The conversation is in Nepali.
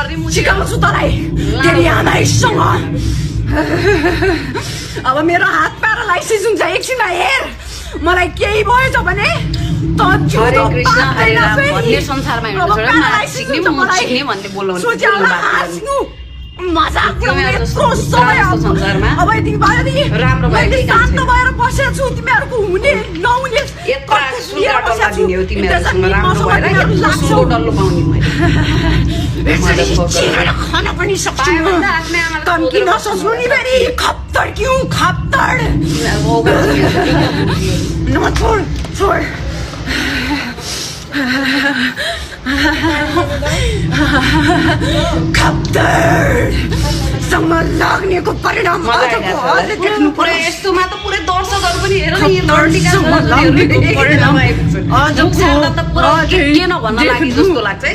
सिकाउँछु तँलाई तेरी आमासँग। अब मेरो हात प्यारालाइसिस हुन्छ एकछिनमा हेर। मलाई केही भएछ भने हरे कृष्ण हरे राम भन्ने संसारमा हिँड्नु छोडेर नाच सिक्ने मुख सिक्ने भन्ने बोल्नु संसारमा अब यति भयो राम्रो शान्त भएर बसेको छु। तिमीहरूको हुने नहुने खान पनि सक्छु। तन्की नसोच्नु नि फेरि। खप्तड क्यों खप्तड न छोड छोड। खप्तडसँग लाग्नेको परिणाम देख्नु पर्यो। यस्तोमा त पुरै दर्शकहरू पनि हेर न के नभन्न लागि जस्तो लाग्छ है।